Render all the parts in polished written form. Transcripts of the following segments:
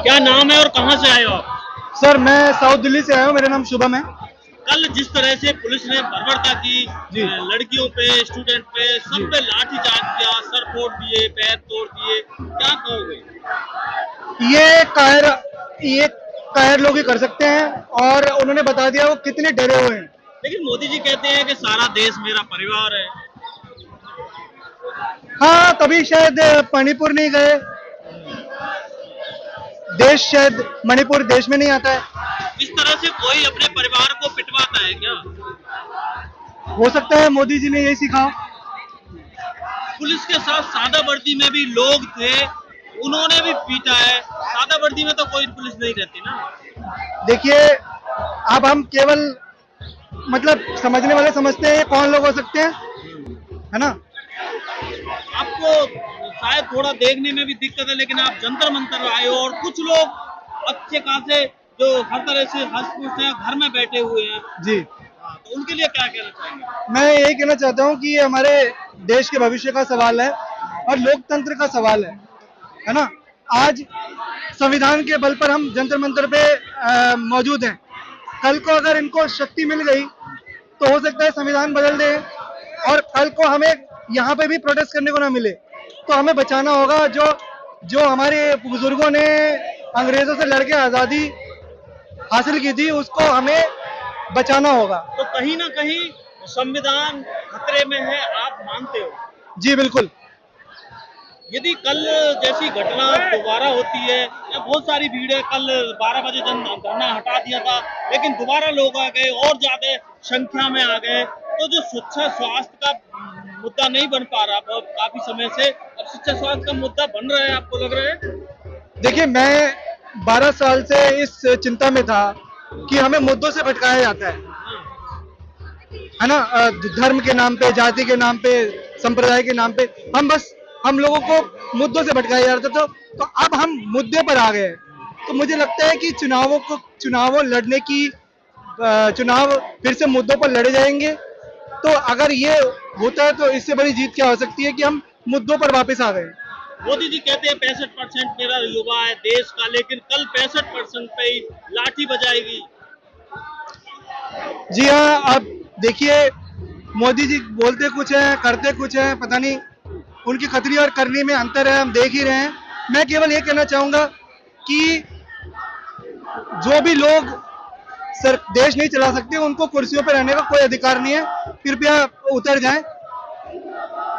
क्या नाम है और कहाँ से आए हो आप? सर मैं साउथ दिल्ली से आया हूँ, मेरा नाम शुभम है। कल जिस तरह से पुलिस ने बर्बरता की जी लड़कियों पे, स्टूडेंट पे, जी। सब पे लाठीचार्ज किया, सर फोड़ दिए, पैर तोड़ दिए, क्या कहोगे? ये कायर ये कायर लोग ही कर सकते हैं, और उन्होंने बता दिया वो कितने डरे हुए हैं। लेकिन मोदी जी कहते हैं कि सारा देश मेरा परिवार है। हाँ, तभी शायद मणिपुर नहीं गए। देश शायद मणिपुर देश में नहीं आता है। इस तरह से कोई अपने परिवार को पिटवाता है क्या? हो सकता है मोदी जी ने यही सीखा। पुलिस के साथ सादा वर्दी में भी लोग थे, उन्होंने भी पीटा है। सादा वर्दी में तो कोई पुलिस नहीं रहती ना। देखिए, अब हम केवल मतलब समझने वाले समझते हैं ये कौन लोग हो सकते हैं, है ना। आपको शायद थोड़ा देखने में भी दिक्कत है, लेकिन आप जंतर मंतर आए हो और कुछ लोग अच्छे खासे जो हर तरह से हंस हैं, घर में बैठे हुए हैं। जी, हाँ, तो उनके लिए क्या कहना चाहेंगे? मैं यही कहना चाहता हूँ कि ये हमारे देश के भविष्य का सवाल है और लोकतंत्र का सवाल है ना। आज संविधान के बल पर हम जंतर मंतर पे मौजूद हैं। कल को अगर इनको शक्ति मिल गई तो हो सकता है संविधान बदल दे, और कल को हमें यहाँ पे भी प्रोटेस्ट करने को ना मिले। तो हमें बचाना होगा जो जो हमारे बुजुर्गों ने अंग्रेजों से लड़के आज़ादी हासिल की थी, उसको हमें बचाना होगा। तो कहीं ना कहीं संविधान खतरे में है, आप मानते हो? जी बिल्कुल। यदि कल जैसी घटना दोबारा होती है, या बहुत सारी भीड़ है, कल 12 बजे धरना हटा दिया था, लेकिन दोबारा लोग आ गए और ज्यादा संख्या में आ गए, तो जो शिक्षा स्वास्थ्य का मुद्दा नहीं बन पा रहा बहुत काफी समय से, अब शिक्षा स्वास्थ्य का मुद्दा बन रहा है, आपको लग रहा है? देखिए, मैं 12 साल से इस चिंता में था कि हमें मुद्दों से भटकाया जाता है ना। धर्म के नाम पे, जाति के नाम पे, संप्रदाय के नाम पे हम लोगों को मुद्दों से भटकाया जा रहा था। तो अब हम मुद्दे पर आ गए हैं। तो मुझे लगता है कि चुनावों लड़ने की चुनाव फिर से मुद्दों पर लड़े जाएंगे। तो अगर ये होता है तो इससे बड़ी जीत क्या हो सकती है कि हम मुद्दों पर वापस आ गए। मोदी जी कहते हैं 65% मेरा युवा है देश का, लेकिन कल 65% पे ही लाठी बजाएगी। जी हाँ, अब देखिए, मोदी जी बोलते कुछ है, करते कुछ है, पता नहीं उनकी खतरी और करनी में अंतर है, हम देख ही रहे हैं। मैं केवल ये कहना चाहूंगा कि जो भी लोग सर देश नहीं चला सकते, उनको कुर्सियों पर रहने का कोई अधिकार नहीं है। कृपया उतर जाएं।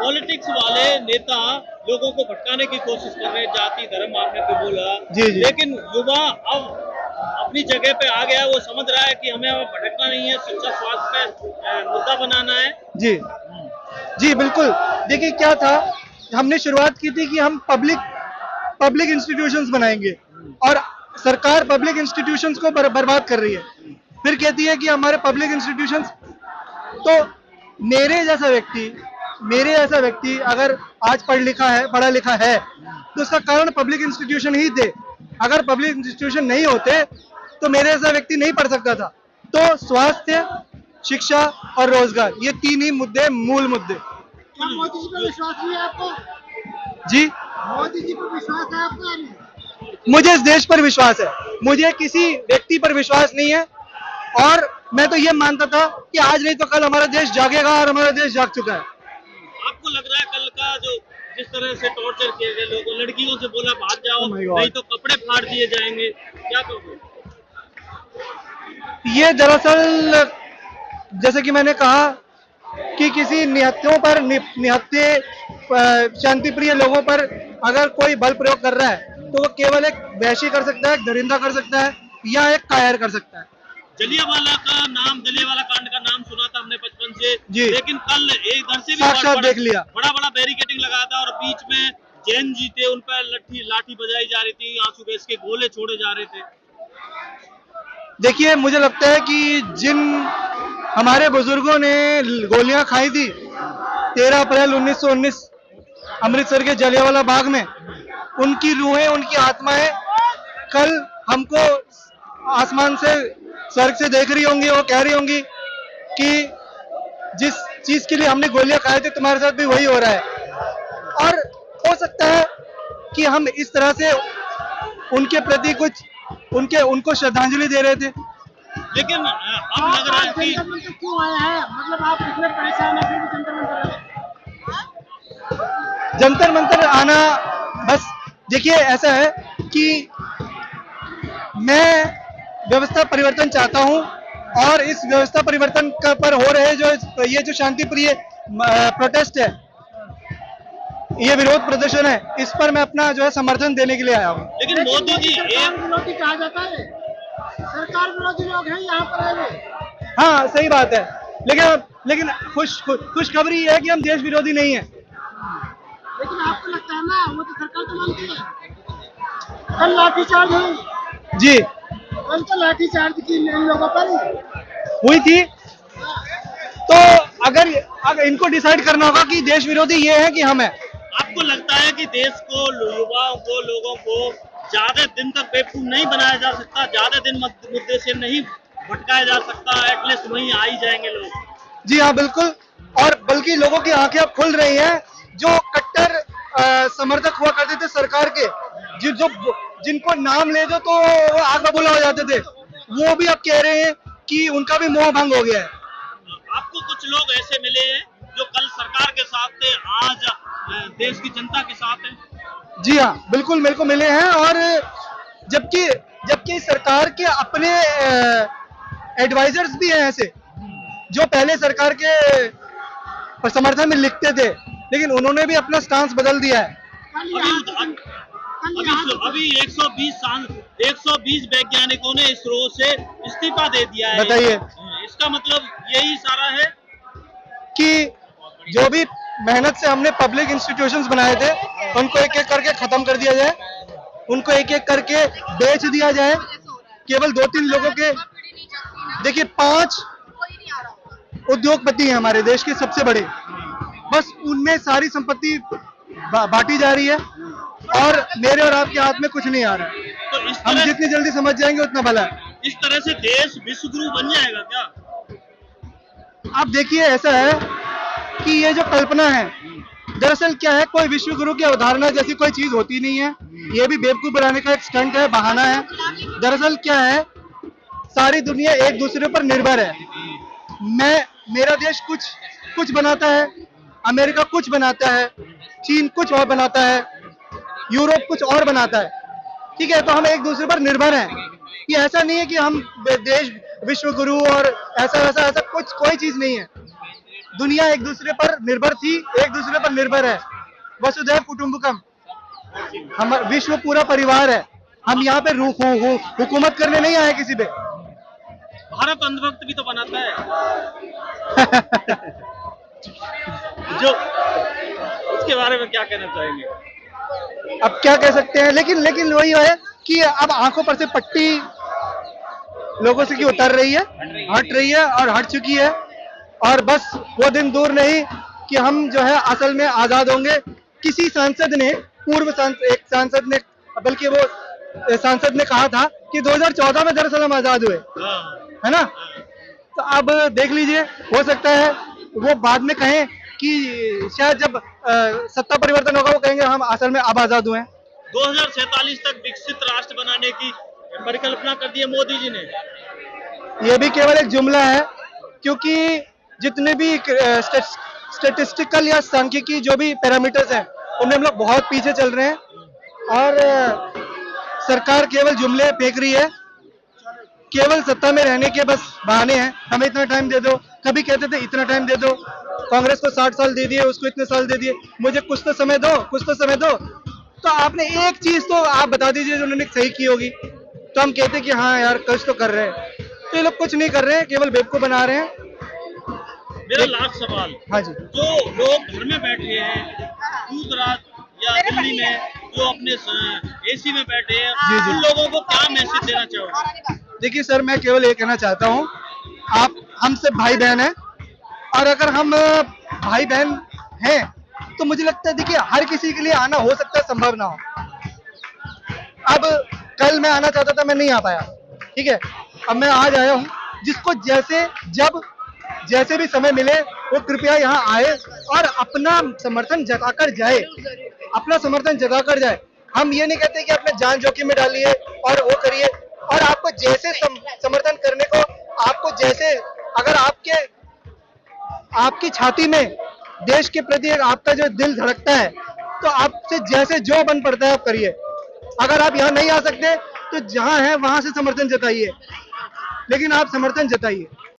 पॉलिटिक्स वाले नेता लोगों को भटकाने की कोशिश कर रहे हैं, जाति धर्म आपने भी बोला, जी जी लेकिन युवा अब अपनी जगह पे आ गया, वो समझ रहा है कि हमें अब भटकना नहीं है, शिक्षा स्वास्थ्य पे मुद्दा बनाना है। जी जी बिल्कुल। देखिए क्या था, हमने शुरुआत की थी कि हम पब्लिक इंस्टीट्यूशंस बनाएंगे, और सरकार पब्लिक इंस्टीट्यूशंस को बर्बाद कर रही है। फिर कहती है कि हमारे पब्लिक इंस्टीट्यूशंस, तो मेरे जैसा व्यक्ति अगर आज पढ़ा लिखा है, तो उसका कारण पब्लिक इंस्टीट्यूशन ही थे। अगर पब्लिक इंस्टीट्यूशन नहीं होते तो मेरे जैसा व्यक्ति नहीं पढ़ सकता था। तो स्वास्थ्य, शिक्षा और रोजगार, ये तीन ही मुद्दे, मूल मुद्दे। क्या मोदी जी पर विश्वास नहीं है आपको? जी, मोदी जी पर विश्वास है आपका? मुझे इस देश पर विश्वास है, मुझे किसी व्यक्ति पर विश्वास नहीं है। और मैं तो ये मानता था कि आज नहीं तो कल हमारा देश जागेगा, और हमारा देश जाग चुका है। आपको लग रहा है कल का जो जिस तरह से टॉर्चर किए गए लोगों, लड़कियों से बोला भाग जाओ, Oh my God. नहीं तो कपड़े फाड़ दिए जाएंगे, क्या कहोगे? ये दरअसल, जैसे कि मैंने कहा कि किसी निहत्थे शांति प्रिय लोगों पर अगर कोई बल प्रयोग कर रहा है तो वो केवल एक वैश्य कर सकता है, एक दरिंदा कर सकता है, या एक कायर कर सकता है। जलियांवाला कांड का नाम सुना था हमने बचपन से, जी। लेकिन कल एक इधर से भी साक्षात देख लिया। बड़ा बड़ा बैरिकेडिंग लगा था, और बीच में जैन जी थे, उन पर लाठी बजाई जा रही थी, आंसू गैस के गोले छोड़े जा रहे थे। देखिए, मुझे लगता है कि जिन हमारे बुजुर्गों ने गोलियां खाई थी 13 अप्रैल 1919 अमृतसर के जलियांवाला बाग में, उनकी रूहें, उनकी आत्माएं कल हमको आसमान से, स्वर्ग से देख रही होंगी, वो कह रही होंगी कि जिस चीज के लिए हमने गोलियां खाए थे तुम्हारे साथ भी वही हो रहा है। और हो सकता है कि हम इस तरह से उनके प्रति कुछ उनको श्रद्धांजलि दे रहे थे। लेकिन अब लग रहा है आप कि जंतर मंतर क्यों आए हैं? मतलब आप इतने परेशान हैं फिर भी जंतर मंतर आए। जंतर मंतर आना बस देखिए ऐसा है कि मैं व्यवस्था परिवर्तन चाहता हूं और इस व्यवस्था परिवर्तन पर हो रहे जो शांतिप्रिय प्रोटेस्ट है, ये विरोध प्रदर्शन है, इस पर मैं अपना जो है समर्थन देने के लिए आया हूं। लेकिन मोदी जी सरकार विरोधी कहा जाता है, सरकार विरोधी लोग हैं यहाँ पर आए हुए। हाँ सही बात है, लेकिन खुशखबरी ये है कि हम देश विरोधी नहीं है। लेकिन आपको लगता है ना, वो तो सरकार तो मानती है। कल लाठीचार्ज हुई, जी कल तो लाठीचार्ज की इन लोगों पर। हुई थी, तो अगर इनको डिसाइड करना होगा कि देश विरोधी ये है कि हम है। आपको लगता है कि देश को, युवाओं को, लोगों को ज्यादा दिन तक बेवकूफ नहीं बनाया जा सकता, ज्यादा दिन मुद्दे से नहीं भटकाया जा सकता, एटलीस्ट वहीं आ ही जाएंगे लोग? जी हाँ बिल्कुल, और बल्कि लोगों की आंखें अब खुल रही हैं। जो कट्टर समर्थक हुआ करते थे सरकार के, जिनको नाम ले दो तो आग बबूला हो जाते थे, वो भी अब कह रहे हैं कि उनका भी मोह भंग हो गया है। आपको कुछ लोग ऐसे मिले हैं जो कल सरकार के साथ थे, आज देश की जनता के साथ हैं? जी हाँ बिल्कुल, मेरे को मिले हैं, और जबकि सरकार के अपने एडवाइजर्स भी हैं ऐसे, जो पहले सरकार के समर्थन में लिखते थे, लेकिन उन्होंने भी अपना स्टांस बदल दिया है। अभी 120 वैज्ञानिकों ने इसरो से इस्तीफा दे दिया है। बताइए, इसका मतलब यही सारा है कि जो भी मेहनत से हमने पब्लिक इंस्टीट्यूशंस बनाए थे, उनको एक एक करके खत्म कर दिया जाए, उनको एक एक करके बेच दिया जाए। केवल 2-3 लोगों के, देखिए 5 उद्योगपति हैं हमारे देश के सबसे बड़े, बस उनमें सारी संपत्ति बांटी जा रही है, और मेरे और आपके हाथ में कुछ नहीं आ रहा है। तो इस हम तरह जितनी जल्दी समझ जाएंगे उतना भला है। इस तरह से देश विश्वगुरु बन जाएगा क्या? आप देखिए, ऐसा है कि ये जो कल्पना है, दरअसल क्या है, कोई विश्व गुरु की अवधारणा जैसी कोई चीज होती नहीं है। ये भी बेवकूफ बनाने का एक स्टंट है, बहाना है। दरअसल क्या है, सारी दुनिया एक दूसरे पर निर्भर है। मेरा देश कुछ बनाता है, अमेरिका कुछ बनाता है, चीन कुछ और बनाता है, यूरोप कुछ और बनाता है, ठीक है। तो हम एक दूसरे पर निर्भर हैं। ये ऐसा नहीं है कि हम देश विश्व गुरु और ऐसा कुछ, कोई चीज नहीं है। दुनिया एक दूसरे पर निर्भर थी, एक दूसरे पर निर्भर है। वसुधैव कुटुंबकम, हम विश्व पूरा परिवार है। हम यहाँ पे हुकूमत करने नहीं आए किसी पे। भारत अंधभक्त भी तो बनाता है। जो उसके बारे में क्या कहना चाहेंगे? अब क्या कह सकते हैं, लेकिन वही है कि अब आंखों पर से पट्टी लोगों से की उतर रही है, हट रही है और हट चुकी है, और बस वो दिन दूर नहीं कि हम जो है असल में आजाद होंगे। किसी सांसद ने, एक सांसद ने, बल्कि वो सांसद ने कहा था कि 2014 में दरअसल हम आजाद हुए, है ना। तो अब देख लीजिए, हो सकता है वो बाद में कहें कि शायद जब सत्ता परिवर्तन होगा वो कहेंगे हम असल में अब आजाद हुए हैं। 2047 तक विकसित राष्ट्र बनाने की परिकल्पना कर दी है मोदी जी ने। ये भी केवल एक जुमला है, क्योंकि जितने भी स्टेटिस्टिकल या सांख्यिकी जो भी पैरामीटर्स हैं, उनमें हम लोग बहुत पीछे चल रहे हैं, और सरकार केवल जुमले फेंक रही है। केवल सत्ता में रहने के बस बहाने हैं। हमें इतना टाइम दे दो, कभी कहते थे इतना टाइम दे दो, कांग्रेस को 60 साल दे दिए, उसको इतने साल दे दिए, मुझे कुछ तो समय दो, कुछ तो समय दो। तो आपने एक चीज तो आप बता दीजिए जो उन्होंने सही की होगी, तो हम कहते कि हाँ यार कुछ तो कर रहे हैं। तो ये लोग कुछ नहीं कर रहे हैं, केवल बेवकूफ बना रहे हैं। मेरा लास्ट सवाल, हाँ जी, जो लोग घर में बैठे हैं, दूसरा या दिल्ली में जो अपने एसी में बैठे हैं, जी, जी। उन लोगों को क्या मैसेज देना चाहोगे? देखिए सर, मैं केवल ये कहना चाहता हूँ, आप हम सब भाई बहन हैं, और अगर हम भाई बहन हैं तो मुझे लगता है, देखिए हर किसी के लिए आना हो सकता है, संभव ना हो। अब कल मैं आना चाहता था, मैं नहीं आ पाया, ठीक है। अब मैं आज आया हूँ। जिसको जैसे भी समय मिले वो कृपया यहाँ आए और अपना समर्थन जताकर जाए, हम ये नहीं कहते कि अपने जान जोखिम में डालिए और वो करिए, और आपको जैसे समर्थन करने को, आपको जैसे, अगर आपकी छाती में देश के प्रति आपका जो दिल धड़कता है, तो आपसे जैसे जो बन पड़ता है आप करिए। अगर आप यहाँ नहीं आ सकते तो जहाँ है वहां से समर्थन जताइए, लेकिन आप समर्थन जताइए।